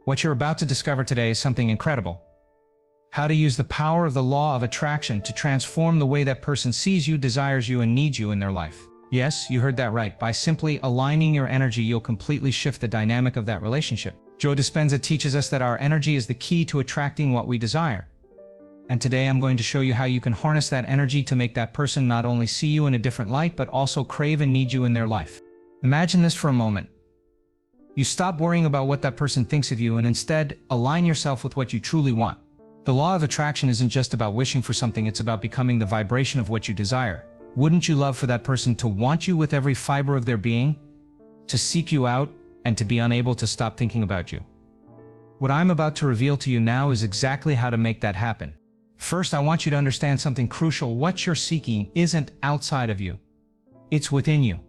What you're about to discover today is something incredible. How to use the power of the law of attraction to transform the way that person sees you, desires you, and needs you in their life. Yes, you heard that right. By simply aligning your energy, you'll completely shift the dynamic of that relationship. Joe Dispenza teaches us that our energy is the key to attracting what we desire. And today I'm going to show you how you can harness that energy to make that person not only see you in a different light, but also crave and need you in their life. Imagine this for a moment. You stop worrying about what that person thinks of you and instead align yourself with what you truly want. The law of attraction isn't just about wishing for something, it's about becoming the vibration of what you desire. Wouldn't you love for that person to want you with every fiber of their being, to seek you out, and to be unable to stop thinking about you? What I'm about to reveal to you now is exactly how to make that happen. First, I want you to understand something crucial. What you're seeking isn't outside of you. It's within you.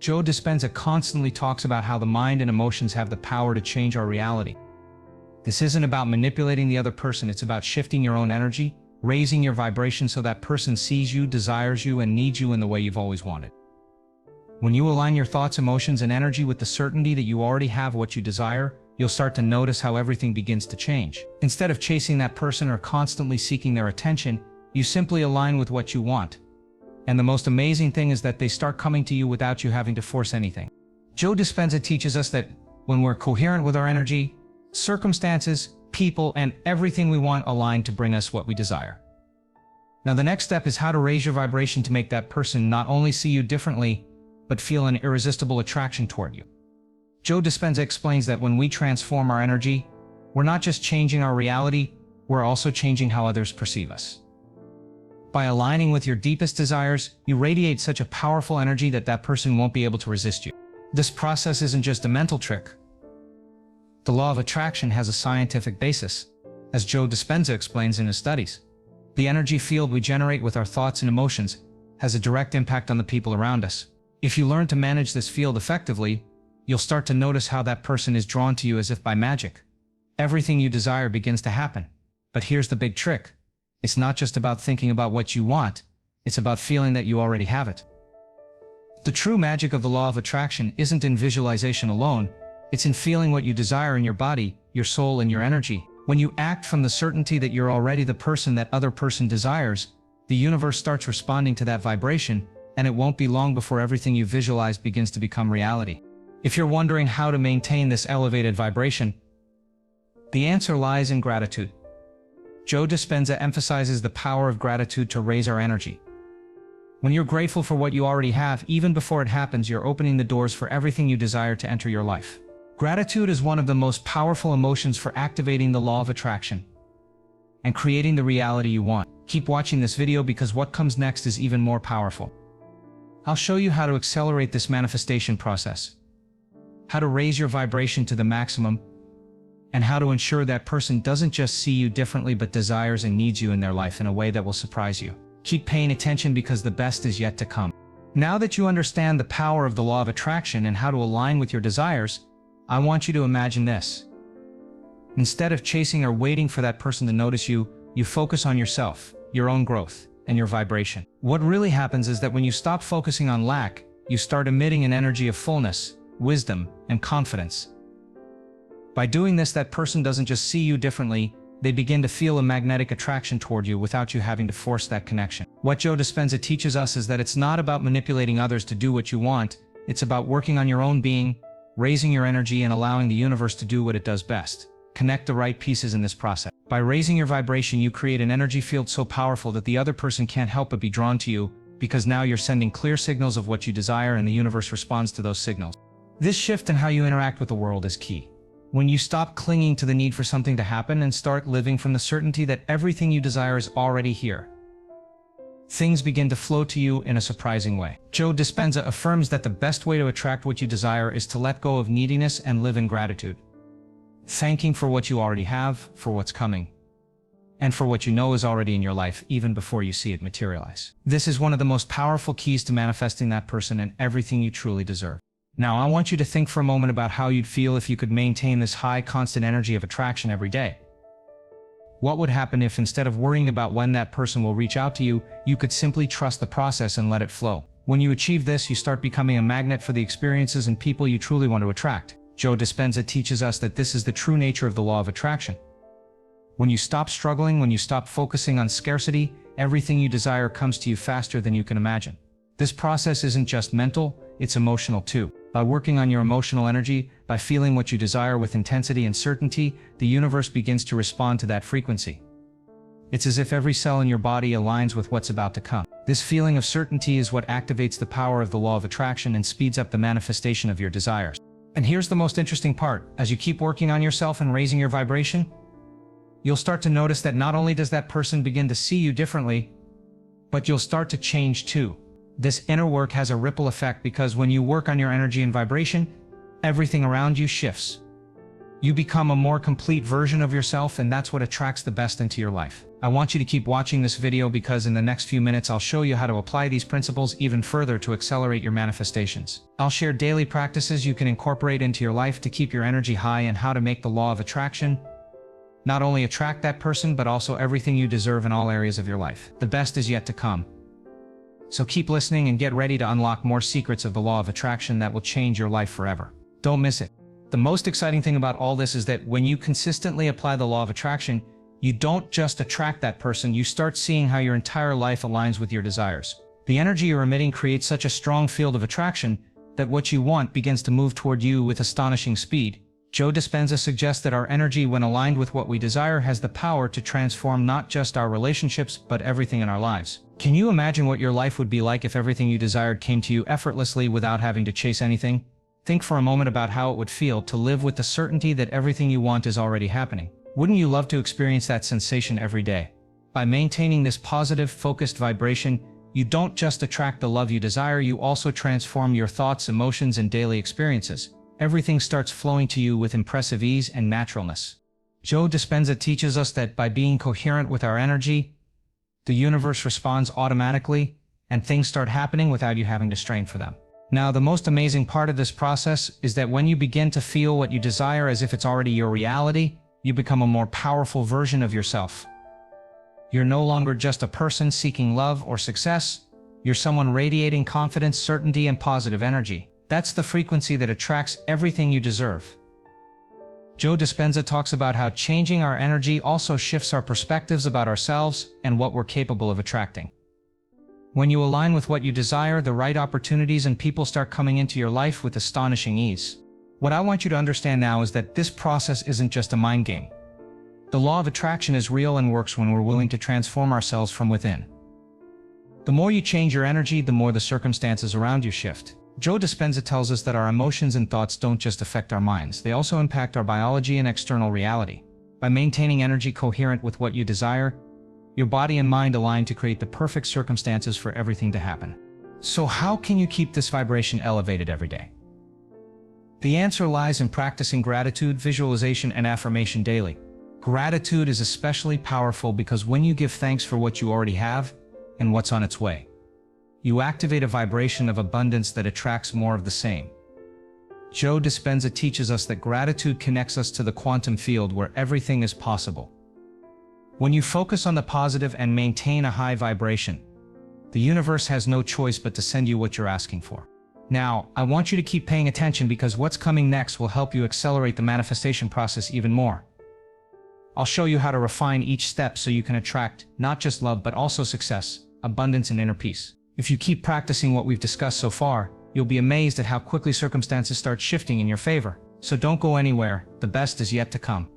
Joe Dispenza constantly talks about how the mind and emotions have the power to change our reality. This isn't about manipulating the other person, it's about shifting your own energy, raising your vibration so that person sees you, desires you, and needs you in the way you've always wanted. When you align your thoughts, emotions, and energy with the certainty that you already have what you desire, you'll start to notice how everything begins to change. Instead of chasing that person or constantly seeking their attention, you simply align with what you want. And the most amazing thing is that they start coming to you without you having to force anything. Joe Dispenza teaches us that when we're coherent with our energy, circumstances, people, and everything we want align to bring us what we desire. Now the next step is how to raise your vibration to make that person not only see you differently, but feel an irresistible attraction toward you. Joe Dispenza explains that when we transform our energy, we're not just changing our reality, we're also changing how others perceive us. By aligning with your deepest desires, you radiate such a powerful energy that that person won't be able to resist you. This process isn't just a mental trick. The law of attraction has a scientific basis, as Joe Dispenza explains in his studies. The energy field we generate with our thoughts and emotions has a direct impact on the people around us. If you learn to manage this field effectively, you'll start to notice how that person is drawn to you as if by magic. Everything you desire begins to happen. But here's the big trick. It's not just about thinking about what you want, it's about feeling that you already have it. The true magic of the law of attraction isn't in visualization alone, it's in feeling what you desire in your body, your soul, and your energy. When you act from the certainty that you're already the person that other person desires, the universe starts responding to that vibration, and it won't be long before everything you visualize begins to become reality. If you're wondering how to maintain this elevated vibration, the answer lies in gratitude. Joe Dispenza emphasizes the power of gratitude to raise our energy. When you're grateful for what you already have, even before it happens, you're opening the doors for everything you desire to enter your life. Gratitude is one of the most powerful emotions for activating the law of attraction and creating the reality you want. Keep watching this video because what comes next is even more powerful. I'll show you how to accelerate this manifestation process, how to raise your vibration to the maximum, and how to ensure that person doesn't just see you differently but desires and needs you in their life in a way that will surprise you. Keep paying attention because the best is yet to come. Now that you understand the power of the law of attraction and how to align with your desires, I want you to imagine this. Instead of chasing or waiting for that person to notice you, you focus on yourself, your own growth, and your vibration. What really happens is that when you stop focusing on lack, you start emitting an energy of fullness, wisdom, and confidence. By doing this, that person doesn't just see you differently, they begin to feel a magnetic attraction toward you without you having to force that connection. What Joe Dispenza teaches us is that it's not about manipulating others to do what you want, it's about working on your own being, raising your energy, and allowing the universe to do what it does best. Connect the right pieces in this process. By raising your vibration, you create an energy field so powerful that the other person can't help but be drawn to you, because now you're sending clear signals of what you desire and the universe responds to those signals. This shift in how you interact with the world is key. When you stop clinging to the need for something to happen and start living from the certainty that everything you desire is already here, things begin to flow to you in a surprising way. Joe Dispenza affirms that the best way to attract what you desire is to let go of neediness and live in gratitude, thanking for what you already have, for what's coming, and for what you know is already in your life even before you see it materialize. This is one of the most powerful keys to manifesting that person and everything you truly deserve. Now, I want you to think for a moment about how you'd feel if you could maintain this high, constant energy of attraction every day. What would happen if, instead of worrying about when that person will reach out to you, you could simply trust the process and let it flow? When you achieve this, you start becoming a magnet for the experiences and people you truly want to attract. Joe Dispenza teaches us that this is the true nature of the law of attraction. When you stop struggling, when you stop focusing on scarcity, everything you desire comes to you faster than you can imagine. This process isn't just mental, it's emotional too. By working on your emotional energy, by feeling what you desire with intensity and certainty, the universe begins to respond to that frequency. It's as if every cell in your body aligns with what's about to come. This feeling of certainty is what activates the power of the law of attraction and speeds up the manifestation of your desires. And here's the most interesting part. As you keep working on yourself and raising your vibration, you'll start to notice that not only does that person begin to see you differently, but you'll start to change too. This inner work has a ripple effect because when you work on your energy and vibration, everything around you shifts. You become a more complete version of yourself, and that's what attracts the best into your life. I want you to keep watching this video because in the next few minutes I'll show you how to apply these principles even further to accelerate your manifestations. I'll share daily practices you can incorporate into your life to keep your energy high and how to make the law of attraction not only attract that person but also everything you deserve in all areas of your life. The best is yet to come. So keep listening and get ready to unlock more secrets of the law of attraction that will change your life forever. Don't miss it. The most exciting thing about all this is that when you consistently apply the law of attraction, you don't just attract that person, you start seeing how your entire life aligns with your desires. The energy you're emitting creates such a strong field of attraction that what you want begins to move toward you with astonishing speed. Joe Dispenza suggests that our energy, when aligned with what we desire, has the power to transform not just our relationships, but everything in our lives. Can you imagine what your life would be like if everything you desired came to you effortlessly without having to chase anything? Think for a moment about how it would feel to live with the certainty that everything you want is already happening. Wouldn't you love to experience that sensation every day? By maintaining this positive, focused vibration, you don't just attract the love you desire, you also transform your thoughts, emotions, and daily experiences. Everything starts flowing to you with impressive ease and naturalness. Joe Dispenza teaches us that by being coherent with our energy, the universe responds automatically, and things start happening without you having to strain for them. Now, the most amazing part of this process is that when you begin to feel what you desire as if it's already your reality, you become a more powerful version of yourself. You're no longer just a person seeking love or success, you're someone radiating confidence, certainty, and positive energy. That's the frequency that attracts everything you deserve. Joe Dispenza talks about how changing our energy also shifts our perspectives about ourselves and what we're capable of attracting. When you align with what you desire, the right opportunities and people start coming into your life with astonishing ease. What I want you to understand now is that this process isn't just a mind game. The law of attraction is real and works when we're willing to transform ourselves from within. The more you change your energy, the more the circumstances around you shift. Joe Dispenza tells us that our emotions and thoughts don't just affect our minds, they also impact our biology and external reality. By maintaining energy coherent with what you desire, your body and mind align to create the perfect circumstances for everything to happen. So how can you keep this vibration elevated every day? The answer lies in practicing gratitude, visualization, and affirmation daily. Gratitude is especially powerful because when you give thanks for what you already have and what's on its way, you activate a vibration of abundance that attracts more of the same. Joe Dispenza teaches us that gratitude connects us to the quantum field where everything is possible. When you focus on the positive and maintain a high vibration, the universe has no choice but to send you what you're asking for. Now, I want you to keep paying attention because what's coming next will help you accelerate the manifestation process even more. I'll show you how to refine each step so you can attract not just love but also success, abundance, and inner peace. If you keep practicing what we've discussed so far, you'll be amazed at how quickly circumstances start shifting in your favor. So don't go anywhere, the best is yet to come.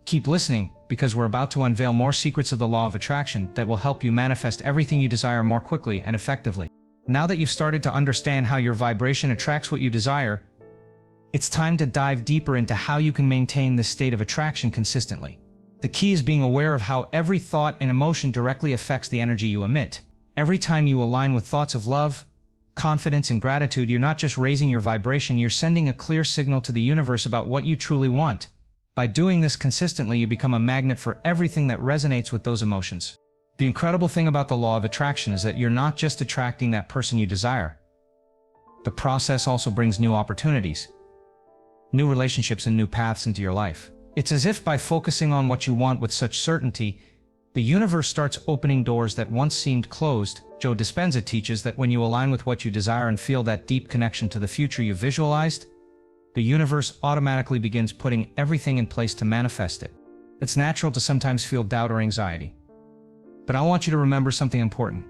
Keep listening, because we're about to unveil more secrets of the law of attraction that will help you manifest everything you desire more quickly and effectively. Now that you've started to understand how your vibration attracts what you desire, it's time to dive deeper into how you can maintain this state of attraction consistently. The key is being aware of how every thought and emotion directly affects the energy you emit. Every time you align with thoughts of love, confidence, and gratitude, you're not just raising your vibration, you're sending a clear signal to the universe about what you truly want. By doing this consistently, you become a magnet for everything that resonates with those emotions. The incredible thing about the law of attraction is that you're not just attracting that person you desire. The process also brings new opportunities, new relationships, and new paths into your life. It's as if by focusing on what you want with such certainty, the universe starts opening doors that once seemed closed. Joe Dispenza teaches that when you align with what you desire and feel that deep connection to the future you visualized, the universe automatically begins putting everything in place to manifest it. It's natural to sometimes feel doubt or anxiety. But I want you to remember something important.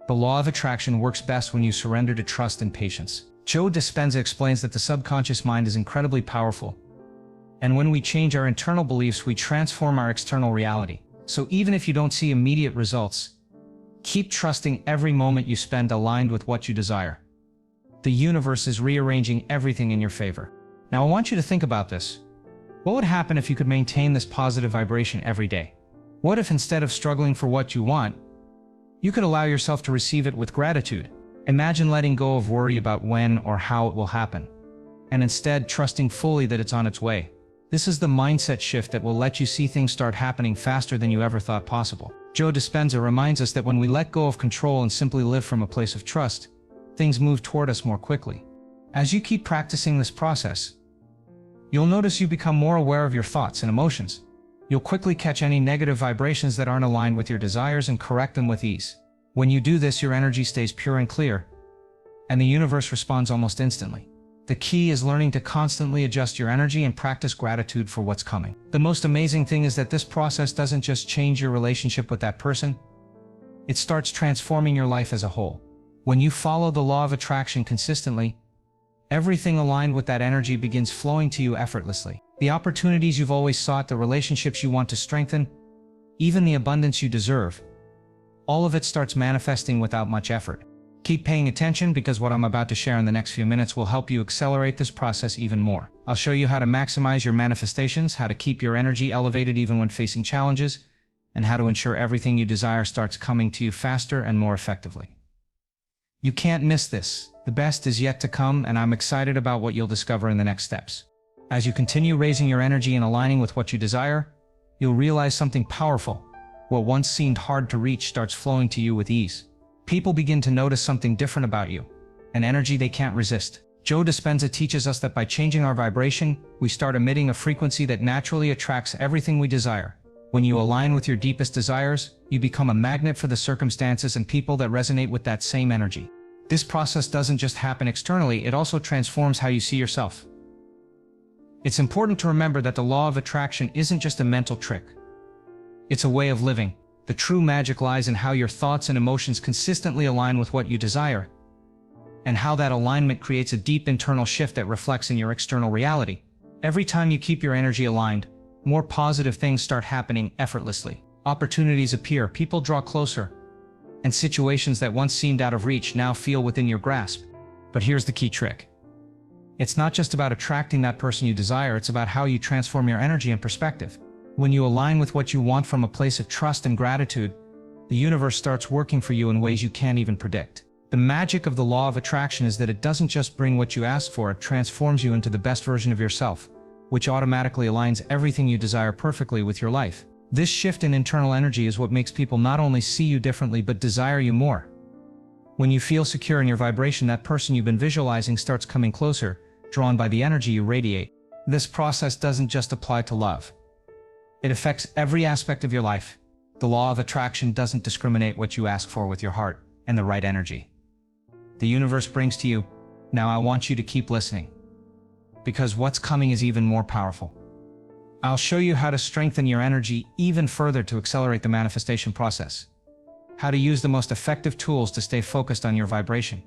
The law of attraction works best when you surrender to trust and patience. Joe Dispenza explains that the subconscious mind is incredibly powerful. And when we change our internal beliefs, we transform our external reality. So even if you don't see immediate results, keep trusting every moment you spend aligned with what you desire. The universe is rearranging everything in your favor. Now I want you to think about this. What would happen if you could maintain this positive vibration every day? What if instead of struggling for what you want, you could allow yourself to receive it with gratitude? Imagine letting go of worry about when or how it will happen, and instead trusting fully that it's on its way. This is the mindset shift that will let you see things start happening faster than you ever thought possible. Joe Dispenza reminds us that when we let go of control and simply live from a place of trust, things move toward us more quickly. As you keep practicing this process, you'll notice you become more aware of your thoughts and emotions. You'll quickly catch any negative vibrations that aren't aligned with your desires and correct them with ease. When you do this, your energy stays pure and clear, and the universe responds almost instantly. The key is learning to constantly adjust your energy and practice gratitude for what's coming. The most amazing thing is that this process doesn't just change your relationship with that person, it starts transforming your life as a whole. When you follow the law of attraction consistently, everything aligned with that energy begins flowing to you effortlessly. The opportunities you've always sought, the relationships you want to strengthen, even the abundance you deserve, all of it starts manifesting without much effort. Keep paying attention, because what I'm about to share in the next few minutes will help you accelerate this process even more. I'll show you how to maximize your manifestations, how to keep your energy elevated even when facing challenges, and how to ensure everything you desire starts coming to you faster and more effectively. You can't miss this. The best is yet to come, and I'm excited about what you'll discover in the next steps. As you continue raising your energy and aligning with what you desire, you'll realize something powerful. What once seemed hard to reach starts flowing to you with ease. People begin to notice something different about you, an energy they can't resist. Joe Dispenza teaches us that by changing our vibration, we start emitting a frequency that naturally attracts everything we desire. When you align with your deepest desires, you become a magnet for the circumstances and people that resonate with that same energy. This process doesn't just happen externally, it also transforms how you see yourself. It's important to remember that the law of attraction isn't just a mental trick. It's a way of living. The true magic lies in how your thoughts and emotions consistently align with what you desire, and how that alignment creates a deep internal shift that reflects in your external reality. Every time you keep your energy aligned, more positive things start happening effortlessly. Opportunities appear, people draw closer, and situations that once seemed out of reach now feel within your grasp. But here's the key trick. It's not just about attracting that person you desire, it's about how you transform your energy and perspective. When you align with what you want from a place of trust and gratitude, the universe starts working for you in ways you can't even predict. The magic of the law of attraction is that it doesn't just bring what you ask for, it transforms you into the best version of yourself, which automatically aligns everything you desire perfectly with your life. This shift in internal energy is what makes people not only see you differently but desire you more. When you feel secure in your vibration, that person you've been visualizing starts coming closer, drawn by the energy you radiate. This process doesn't just apply to love. It affects every aspect of your life. The law of attraction doesn't discriminate what you ask for with your heart and the right energy. The universe brings to you. Now I want you to keep listening, because what's coming is even more powerful. I'll show you how to strengthen your energy even further to accelerate the manifestation process, how to use the most effective tools to stay focused on your vibration,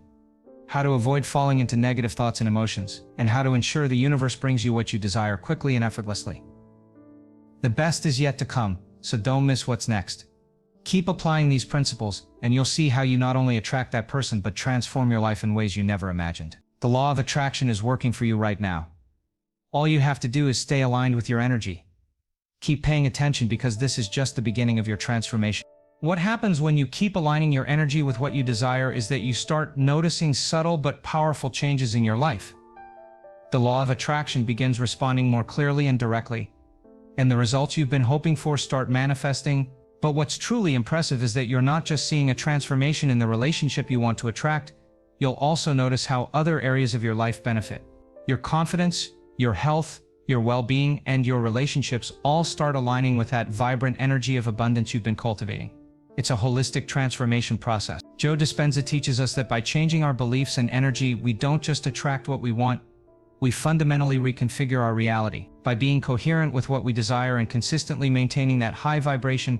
how to avoid falling into negative thoughts and emotions, and how to ensure the universe brings you what you desire quickly and effortlessly. The best is yet to come, so don't miss what's next. Keep applying these principles, and you'll see how you not only attract that person but transform your life in ways you never imagined. The law of attraction is working for you right now. All you have to do is stay aligned with your energy. Keep paying attention, because this is just the beginning of your transformation. What happens when you keep aligning your energy with what you desire is that you start noticing subtle but powerful changes in your life. The law of attraction begins responding more clearly and directly, and the results you've been hoping for start manifesting. But what's truly impressive is that you're not just seeing a transformation in the relationship you want to attract, you'll also notice how other areas of your life benefit. Your confidence, your health, your well-being, and your relationships all start aligning with that vibrant energy of abundance you've been cultivating. It's a holistic transformation process. Joe Dispenza teaches us that by changing our beliefs and energy, we don't just attract what we want, We fundamentally reconfigure our reality. By being coherent with what we desire and consistently maintaining that high vibration,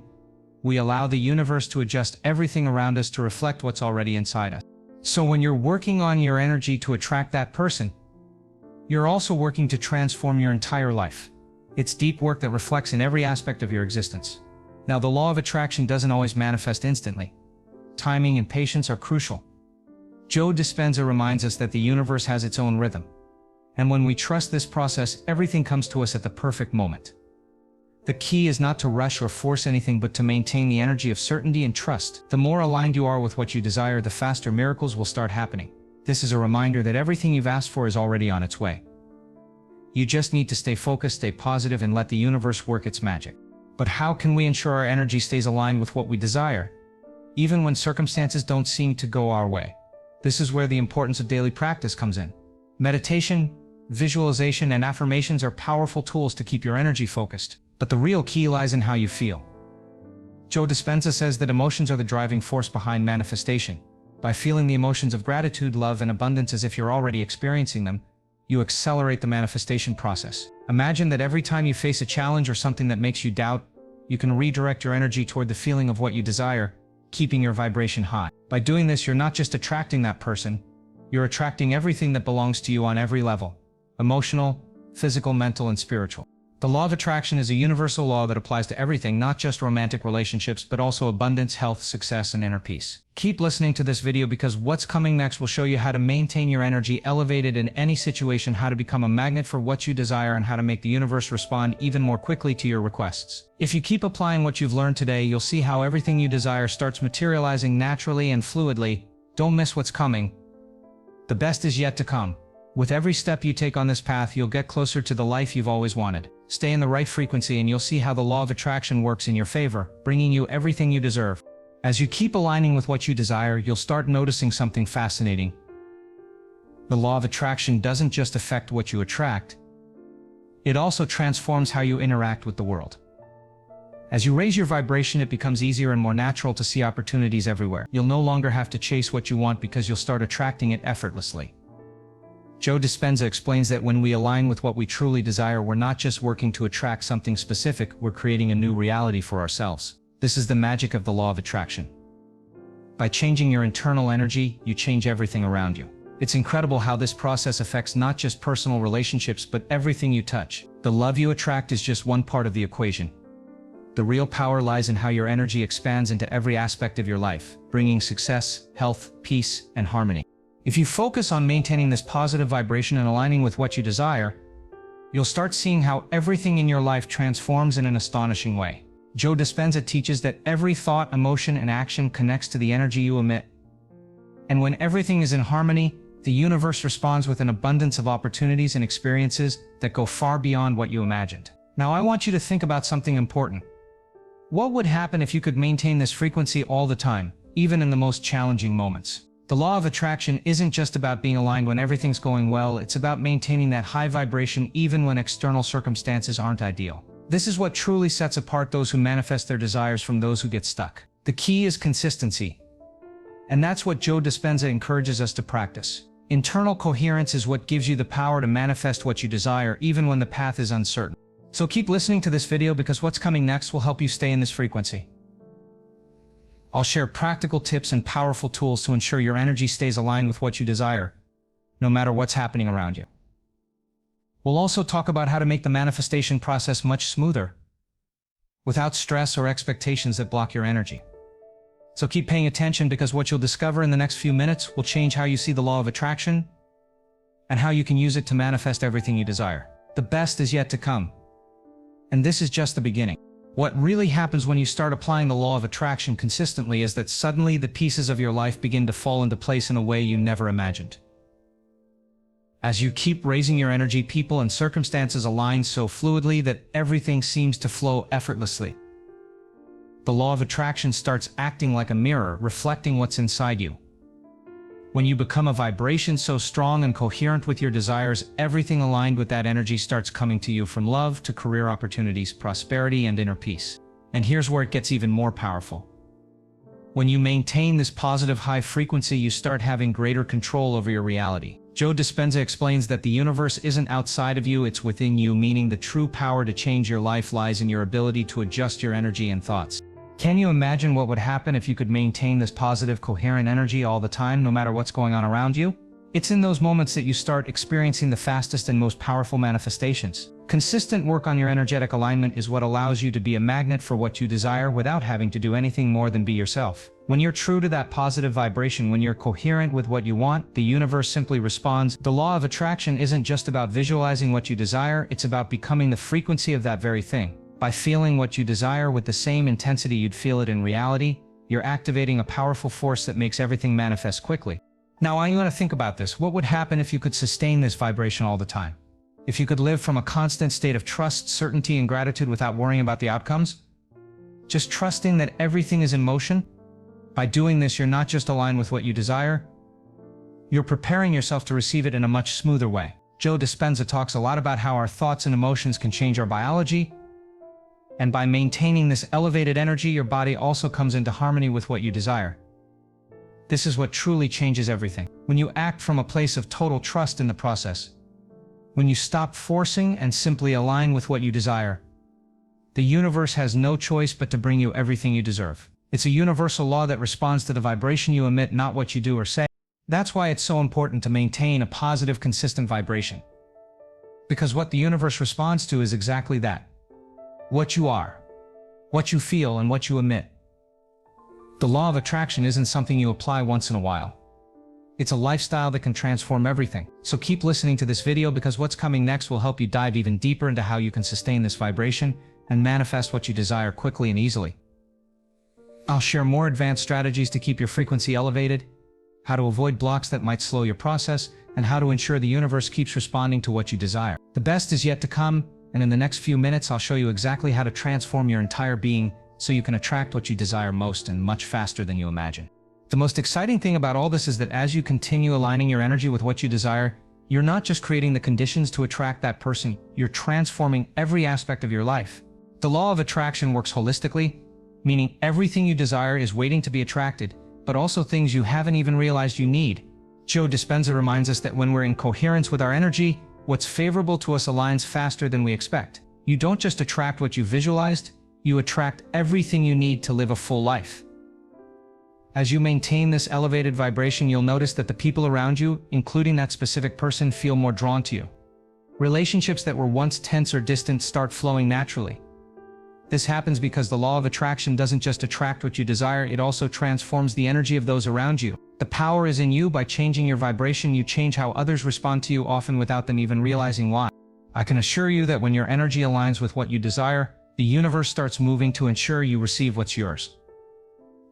we allow the universe to adjust everything around us to reflect what's already inside us. So when you're working on your energy to attract that person, you're also working to transform your entire life. It's deep work that reflects in every aspect of your existence. Now, the law of attraction doesn't always manifest instantly. Timing and patience are crucial. Joe Dispenza reminds us that the universe has its own rhythm. And when we trust this process, everything comes to us at the perfect moment. The key is not to rush or force anything, but to maintain the energy of certainty and trust. The more aligned you are with what you desire, the faster miracles will start happening. This is a reminder that everything you've asked for is already on its way. You just need to stay focused, stay positive, and let the universe work its magic. But how can we ensure our energy stays aligned with what we desire, even when circumstances don't seem to go our way? This is where the importance of daily practice comes in. Meditation, visualization, and affirmations are powerful tools to keep your energy focused. But the real key lies in how you feel. Joe Dispenza says that emotions are the driving force behind manifestation. By feeling the emotions of gratitude, love, and abundance as if you're already experiencing them, you accelerate the manifestation process. Imagine that every time you face a challenge or something that makes you doubt, you can redirect your energy toward the feeling of what you desire, keeping your vibration high. By doing this, you're not just attracting that person, you're attracting everything that belongs to you on every level: emotional, physical, mental, and spiritual. The law of attraction is a universal law that applies to everything, not just romantic relationships, but also abundance, health, success, and inner peace. Keep listening to this video, because what's coming next will show you how to maintain your energy elevated in any situation, how to become a magnet for what you desire, and how to make the universe respond even more quickly to your requests. If you keep applying what you've learned today, you'll see how everything you desire starts materializing naturally and fluidly. Don't miss what's coming. The best is yet to come. With every step you take on this path, you'll get closer to the life you've always wanted. Stay in the right frequency and you'll see how the law of attraction works in your favor, bringing you everything you deserve. As you keep aligning with what you desire, you'll start noticing something fascinating. The law of attraction doesn't just affect what you attract, it also transforms how you interact with the world. As you raise your vibration, it becomes easier and more natural to see opportunities everywhere. You'll no longer have to chase what you want, because you'll start attracting it effortlessly. Joe Dispenza explains that when we align with what we truly desire, we're not just working to attract something specific, we're creating a new reality for ourselves. This is the magic of the law of attraction. By changing your internal energy, you change everything around you. It's incredible how this process affects not just personal relationships, but everything you touch. The love you attract is just one part of the equation. The real power lies in how your energy expands into every aspect of your life, bringing success, health, peace, and harmony. If you focus on maintaining this positive vibration and aligning with what you desire, you'll start seeing how everything in your life transforms in an astonishing way. Joe Dispenza teaches that every thought, emotion, and action connects to the energy you emit. And when everything is in harmony, the universe responds with an abundance of opportunities and experiences that go far beyond what you imagined. Now, I want you to think about something important. What would happen if you could maintain this frequency all the time, even in the most challenging moments? The law of attraction isn't just about being aligned when everything's going well, it's about maintaining that high vibration even when external circumstances aren't ideal. This is what truly sets apart those who manifest their desires from those who get stuck. The key is consistency. And that's what Joe Dispenza encourages us to practice. Internal coherence is what gives you the power to manifest what you desire, even when the path is uncertain. So keep listening to this video, because what's coming next will help you stay in this frequency. I'll share practical tips and powerful tools to ensure your energy stays aligned with what you desire, no matter what's happening around you. We'll also talk about how to make the manifestation process much smoother, without stress or expectations that block your energy. So keep paying attention, because what you'll discover in the next few minutes will change how you see the law of attraction and how you can use it to manifest everything you desire. The best is yet to come. And this is just the beginning. What really happens when you start applying the law of attraction consistently is that suddenly the pieces of your life begin to fall into place in a way you never imagined. As you keep raising your energy, people and circumstances align so fluidly that everything seems to flow effortlessly. The law of attraction starts acting like a mirror, reflecting what's inside you. When you become a vibration so strong and coherent with your desires, everything aligned with that energy starts coming to you, from love to career opportunities, prosperity, and inner peace. And here's where it gets even more powerful. When you maintain this positive high frequency, you start having greater control over your reality. Joe Dispenza explains that the universe isn't outside of you, it's within you, meaning the true power to change your life lies in your ability to adjust your energy and thoughts. Can you imagine what would happen if you could maintain this positive, coherent energy all the time, no matter what's going on around you? It's in those moments that you start experiencing the fastest and most powerful manifestations. Consistent work on your energetic alignment is what allows you to be a magnet for what you desire without having to do anything more than be yourself. When you're true to that positive vibration, when you're coherent with what you want, the universe simply responds. The law of attraction isn't just about visualizing what you desire, it's about becoming the frequency of that very thing. By feeling what you desire with the same intensity you'd feel it in reality, you're activating a powerful force that makes everything manifest quickly. Now, I want to think about this. What would happen if you could sustain this vibration all the time? If you could live from a constant state of trust, certainty, and gratitude without worrying about the outcomes? Just trusting that everything is in motion? By doing this, you're not just aligned with what you desire, you're preparing yourself to receive it in a much smoother way. Joe Dispenza talks a lot about how our thoughts and emotions can change our biology, and by maintaining this elevated energy, your body also comes into harmony with what you desire. This is what truly changes everything. When you act from a place of total trust in the process, when you stop forcing and simply align with what you desire, the universe has no choice but to bring you everything you deserve. It's a universal law that responds to the vibration you emit, not what you do or say. That's why it's so important to maintain a positive, consistent vibration. Because what the universe responds to is exactly that. What you are, what you feel, and what you emit. The law of attraction isn't something you apply once in a while. It's a lifestyle that can transform everything. So keep listening to this video, because what's coming next will help you dive even deeper into how you can sustain this vibration and manifest what you desire quickly and easily. I'll share more advanced strategies to keep your frequency elevated, how to avoid blocks that might slow your process, and how to ensure the universe keeps responding to what you desire. The best is yet to come, and in the next few minutes I'll show you exactly how to transform your entire being so you can attract what you desire most and much faster than you imagine. The most exciting thing about all this is that as you continue aligning your energy with what you desire, you're not just creating the conditions to attract that person, you're transforming every aspect of your life. The law of attraction works holistically, meaning everything you desire is waiting to be attracted, but also things you haven't even realized you need. Joe Dispenza reminds us that when we're in coherence with our energy, what's favorable to us aligns faster than we expect. You don't just attract what you visualized, you attract everything you need to live a full life. As you maintain this elevated vibration, you'll notice that the people around you, including that specific person, feel more drawn to you. Relationships that were once tense or distant start flowing naturally. This happens because the law of attraction doesn't just attract what you desire, it also transforms the energy of those around you. The power is in you. By changing your vibration, you change how others respond to you, often without them even realizing why. I can assure you that when your energy aligns with what you desire, the universe starts moving to ensure you receive what's yours.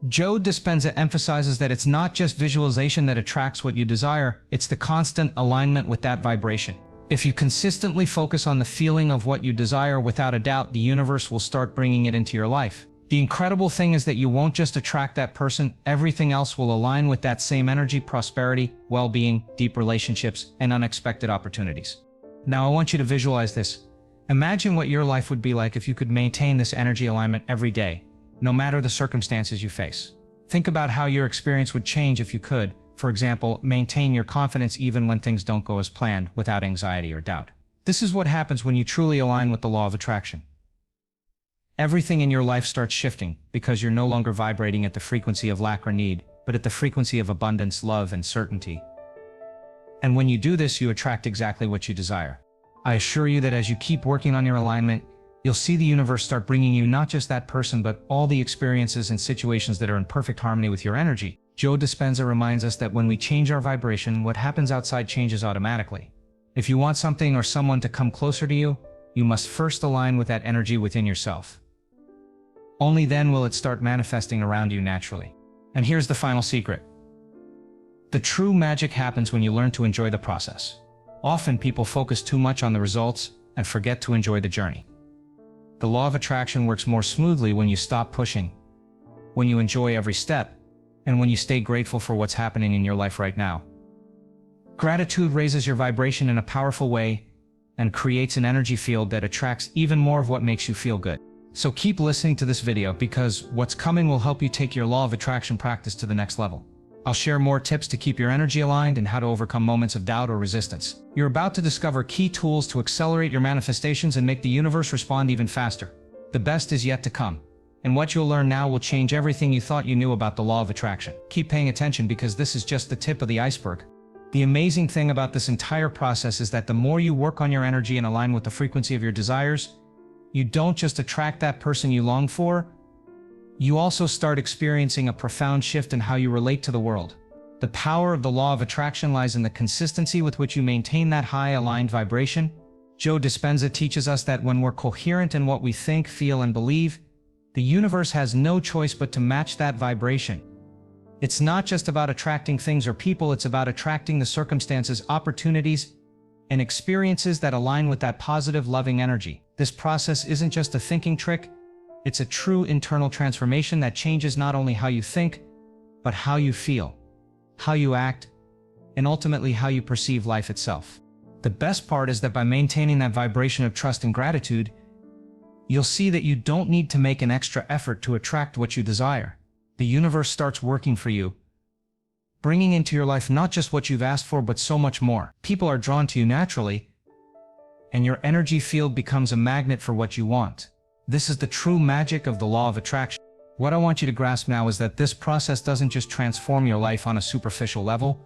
Joe Dispenza emphasizes that it's not just visualization that attracts what you desire, it's the constant alignment with that vibration. If you consistently focus on the feeling of what you desire, without a doubt, the universe will start bringing it into your life. The incredible thing is that you won't just attract that person, everything else will align with that same energy: prosperity, well-being, deep relationships, and unexpected opportunities. Now I want you to visualize this. Imagine what your life would be like if you could maintain this energy alignment every day, no matter the circumstances you face. Think about how your experience would change if you could, for example, maintain your confidence even when things don't go as planned, without anxiety or doubt. This is what happens when you truly align with the law of attraction. Everything in your life starts shifting because you're no longer vibrating at the frequency of lack or need, but at the frequency of abundance, love, and certainty. And when you do this, you attract exactly what you desire. I assure you that as you keep working on your alignment, you'll see the universe start bringing you not just that person, but all the experiences and situations that are in perfect harmony with your energy. Joe Dispenza reminds us that when we change our vibration, what happens outside changes automatically. If you want something or someone to come closer to you, you must first align with that energy within yourself. Only then will it start manifesting around you naturally. And here's the final secret. The true magic happens when you learn to enjoy the process. Often people focus too much on the results and forget to enjoy the journey. The law of attraction works more smoothly when you stop pushing, when you enjoy every step, and when you stay grateful for what's happening in your life right now. Gratitude raises your vibration in a powerful way and creates an energy field that attracts even more of what makes you feel good. So keep listening to this video, because what's coming will help you take your law of attraction practice to the next level. I'll share more tips to keep your energy aligned and how to overcome moments of doubt or resistance. You're about to discover key tools to accelerate your manifestations and make the universe respond even faster. The best is yet to come. And what you'll learn now will change everything you thought you knew about the law of attraction. Keep paying attention because this is just the tip of the iceberg. The amazing thing about this entire process is that the more you work on your energy and align with the frequency of your desires, you don't just attract that person you long for, you also start experiencing a profound shift in how you relate to the world. The power of the law of attraction lies in the consistency with which you maintain that high aligned vibration. Joe Dispenza teaches us that when we're coherent in what we think, feel, and believe, the universe has no choice but to match that vibration. It's not just about attracting things or people, it's about attracting the circumstances, opportunities, and experiences that align with that positive, loving energy. This process isn't just a thinking trick, it's a true internal transformation that changes not only how you think, but how you feel, how you act, and ultimately how you perceive life itself. The best part is that by maintaining that vibration of trust and gratitude, you'll see that you don't need to make an extra effort to attract what you desire. The universe starts working for you, bringing into your life not just what you've asked for, but so much more. People are drawn to you naturally, and your energy field becomes a magnet for what you want. This is the true magic of the law of attraction. What I want you to grasp now is that this process doesn't just transform your life on a superficial level,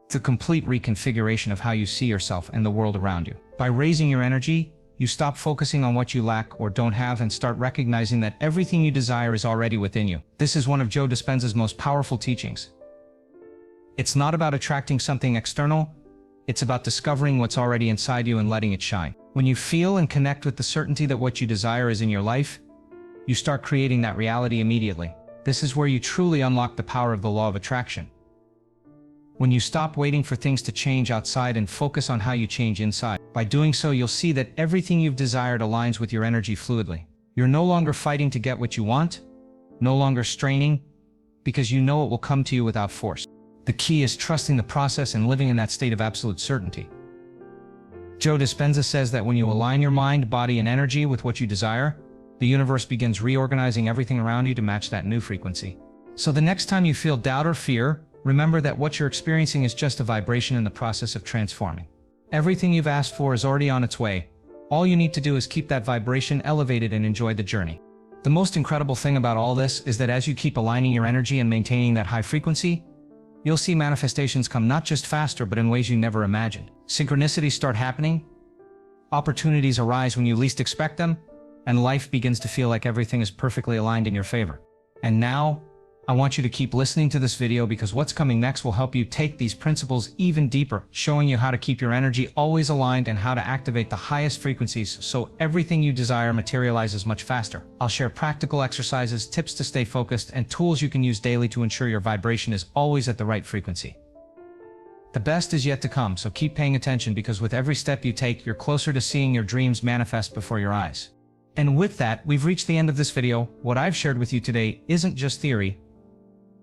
it's a complete reconfiguration of how you see yourself and the world around you. By raising your energy, you stop focusing on what you lack or don't have and start recognizing that everything you desire is already within you. This is one of Joe Dispenza's most powerful teachings. It's not about attracting something external, it's about discovering what's already inside you and letting it shine. When you feel and connect with the certainty that what you desire is in your life, you start creating that reality immediately. This is where you truly unlock the power of the law of attraction. When you stop waiting for things to change outside and focus on how you change inside. By doing so, you'll see that everything you've desired aligns with your energy fluidly. You're no longer fighting to get what you want, no longer straining, because you know it will come to you without force. The key is trusting the process and living in that state of absolute certainty. Joe Dispenza says that when you align your mind, body, and energy with what you desire, the universe begins reorganizing everything around you to match that new frequency. So the next time you feel doubt or fear, remember that what you're experiencing is just a vibration in the process of transforming. Everything you've asked for is already on its way. All you need to do is keep that vibration elevated and enjoy the journey. The most incredible thing about all this is that as you keep aligning your energy and maintaining that high frequency, you'll see manifestations come not just faster but in ways you never imagined. Synchronicities start happening, opportunities arise when you least expect them, and life begins to feel like everything is perfectly aligned in your favor. And now, I want you to keep listening to this video because what's coming next will help you take these principles even deeper, showing you how to keep your energy always aligned and how to activate the highest frequencies so everything you desire materializes much faster. I'll share practical exercises, tips to stay focused, and tools you can use daily to ensure your vibration is always at the right frequency. The best is yet to come, so keep paying attention because with every step you take, you're closer to seeing your dreams manifest before your eyes. And with that, we've reached the end of this video. What I've shared with you today isn't just theory.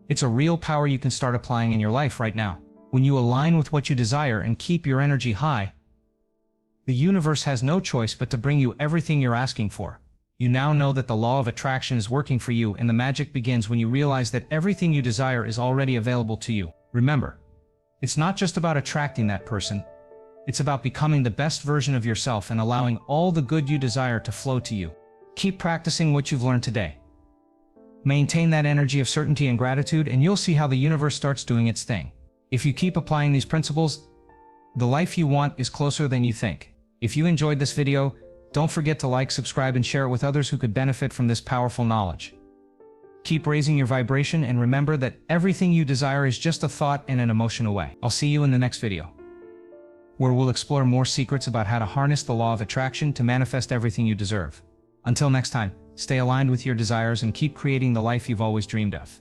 It's a real power you can start applying in your life right now. When you align with what you desire and keep your energy high, the universe has no choice but to bring you everything you're asking for. You now know that the law of attraction is working for you, and the magic begins when you realize that everything you desire is already available to you. Remember, it's not just about attracting that person. It's about becoming the best version of yourself and allowing all the good you desire to flow to you. Keep practicing what you've learned today. Maintain that energy of certainty and gratitude, and you'll see how the universe starts doing its thing. If you keep applying these principles, the life you want is closer than you think. If you enjoyed this video, don't forget to like, subscribe, and share it with others who could benefit from this powerful knowledge. Keep raising your vibration, and remember that everything you desire is just a thought and an emotion away. I'll see you in the next video, where we'll explore more secrets about how to harness the law of attraction to manifest everything you deserve. Until next time, stay aligned with your desires and keep creating the life you've always dreamed of.